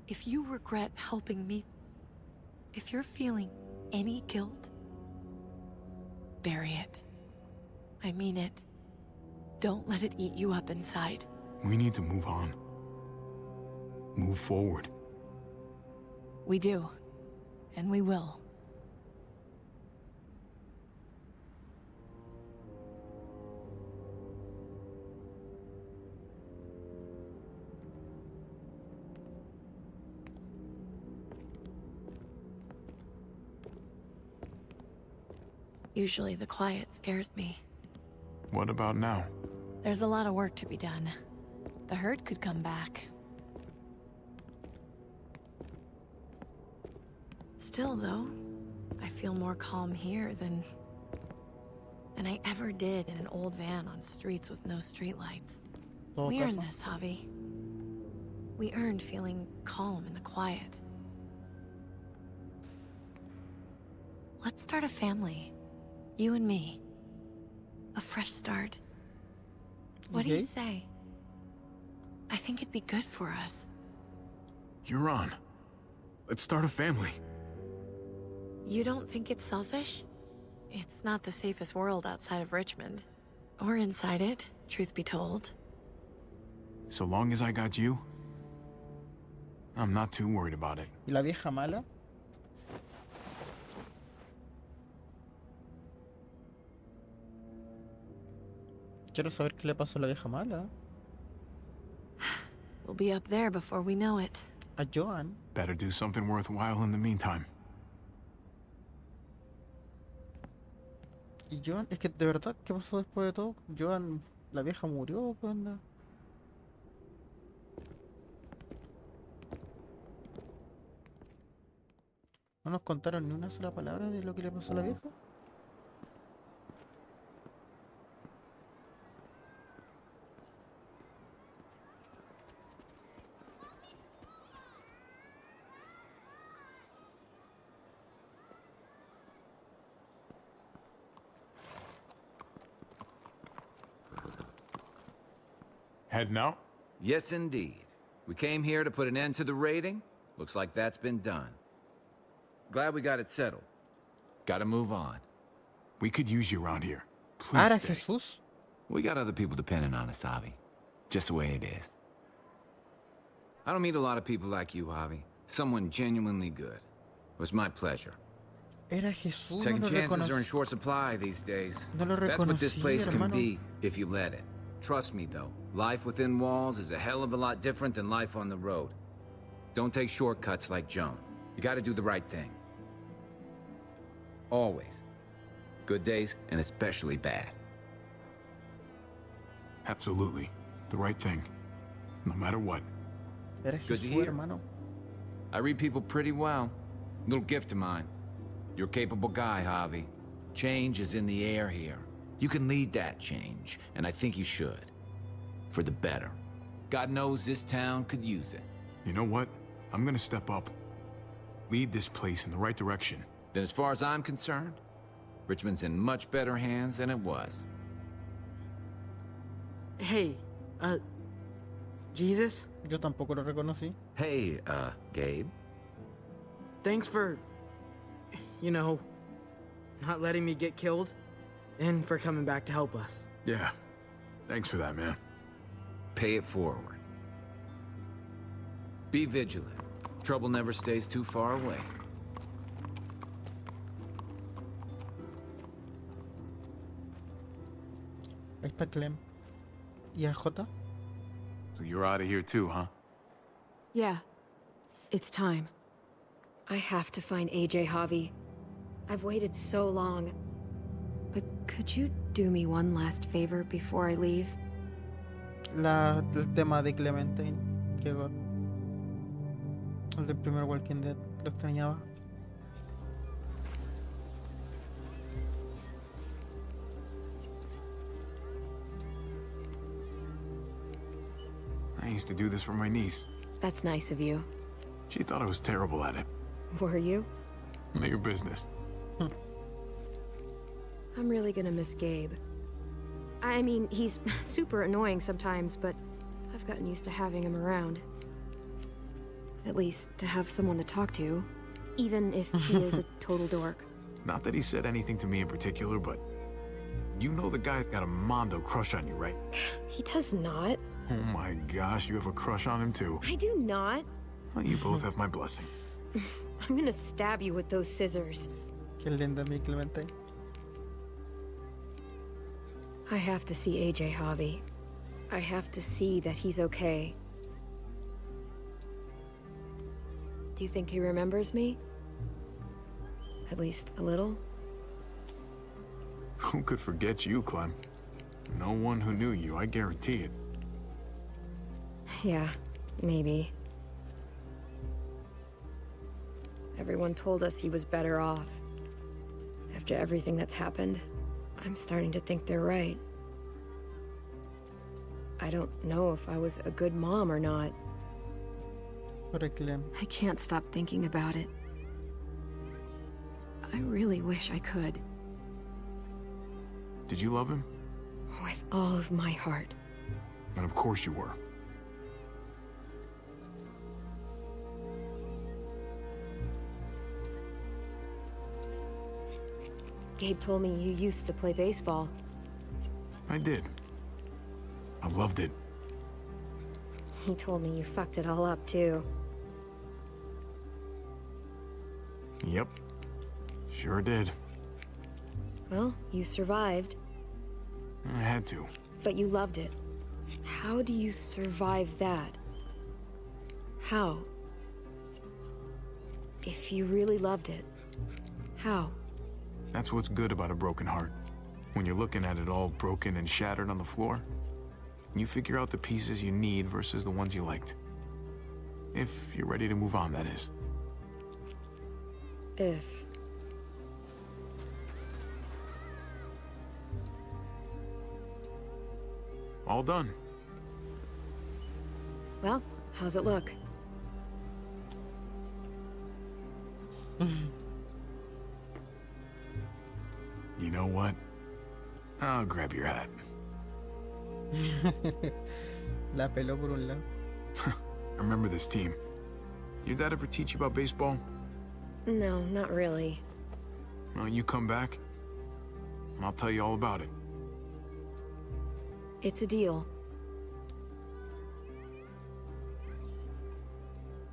If you regret helping me, if you're feeling any guilt, bury it. I mean it. Don't let it eat you up inside. We need to move on. Move forward. We do. And we will. Usually the quiet scares me. What about now? There's a lot of work to be done. The herd could come back. Still, though, I feel more calm here than I ever did in an old van on streets with no streetlights. We earned this, Javi. We earned feeling calm in the quiet. Let's start a family. You and me. A fresh start. What do you say? I think it'd be good for us. You're on. Let's start a family. You don't think it's selfish? It's not the safest world outside of Richmond. Or inside it, truth be told. So long as I got you, I'm not too worried about it. ¿Y la vieja mala? Quiero saber qué le pasó a la vieja mala. We'll be up there before we know it. A Joan. Better do something worthwhile in the meantime. Y Joan, es que de verdad, ¿qué pasó después de todo? Joan, la vieja murió, ¿qué onda? ¿No nos contaron ni una sola palabra de lo que le pasó a la vieja? Heading out? Yes, indeed. We came here to put an end to the raiding. Looks like that's been done. Glad we got it settled. Gotta move on. We could use you around here. Please Ara stay. Jesús. We got other people depending on us, Javi. Just the way it is. I don't meet a lot of people like you, Javi. Someone genuinely good. It was my pleasure. Era Jesús, Second no lo chances are in reconocí. short supply these days. No lo That's what this reconocí, place can hermano. be if you let it. Trust me, though. Life within walls is a hell of a lot different than life on the road. Don't take shortcuts like Joan. You gotta do the right thing. Always. Good days, and especially bad. Absolutely. The right thing. No matter what. Era Good to Jesús, hear. hermano. I read people pretty well. Little gift of mine. You're a capable guy, Javi. Change is in the air here. You can lead that change, and I think you should. For the better. God knows this town could use it. You know what? I'm gonna step up. Lead this place in the right direction. Then as far as I'm concerned, Richmond's in much better hands than it was. Hey, Jesus? Yo tampoco lo reconocí. Hey, Gabe. Thanks for, you know, not letting me get killed, and for coming back to help us. Yeah. Thanks for that, man. Pay it forward. Be vigilant. Trouble never stays too far away. Ahí está Clem. ¿Y a J? So you're out of here too, huh? Yeah. It's time. I have to find AJ, Javi. I've waited so long. But could you do me one last favor before I leave? El tema de Clementine. Que god. El del primer Walking Dead. Lo extrañaba. I used to do this for my niece. That's nice of you. She thought I was terrible at it. Were you? None of your business. I'm really gonna miss Gabe. I mean, he's super annoying sometimes, but I've gotten used to having him around. At least, to have someone to talk to, even if he is a total dork. Not that he said anything to me in particular, but you know the guy's got a Mondo crush on you, right? He does not. Oh my gosh, you have a crush on him too. I do not. Well, you both have my blessing. I'm gonna stab you with those scissors. Qué linda mi Clementine. I have to see AJ, Javi. I have to see that he's okay. Do you think he remembers me? At least a little? Who could forget you, Clem? No one who knew you, I guarantee it. Yeah, maybe. Everyone told us he was better off. After everything that's happened, I'm starting to think they're right. I don't know if I was a good mom or not. I can't stop thinking about it. I really wish I could. Did you love him? With all of my heart. And of course you were. Gabe told me you used to play baseball. I did. I loved it. He told me you fucked it all up, too. Yep. Sure did. Well, you survived. I had to. But you loved it. How do you survive that? How? If you really loved it, how? That's what's good about a broken heart. When you're looking at it all broken and shattered on the floor, you figure out the pieces you need versus the ones you liked. If you're ready to move on, that is. If. All done. Well, how's it look? You know what? I'll grab your hat. La peló por un lado. I remember this team. Your dad ever teach you about baseball? No, not really. Well, you come back, and I'll tell you all about it. It's a deal.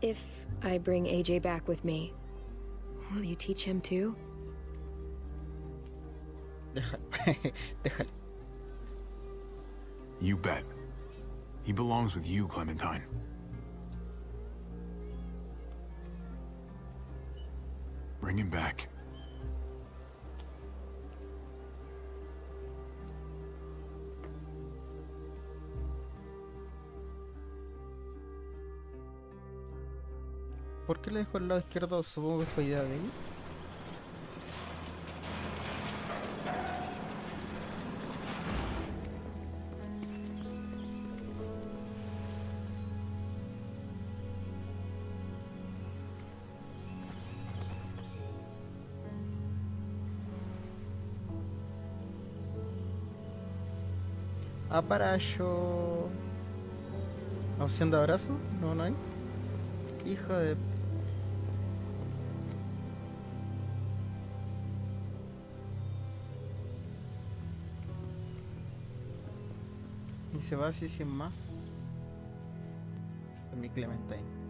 If I bring AJ back with me, will you teach him too? Déjalo. You bet. He belongs with you, Clementine. Bring him back. ¿Por qué le dejó el lado izquierdo? Supongo que fue idea de él. Aparacho. ¿Opción de abrazo? No, no hay. Hijo de... Y se va así sin más. Esta es mi Clementine.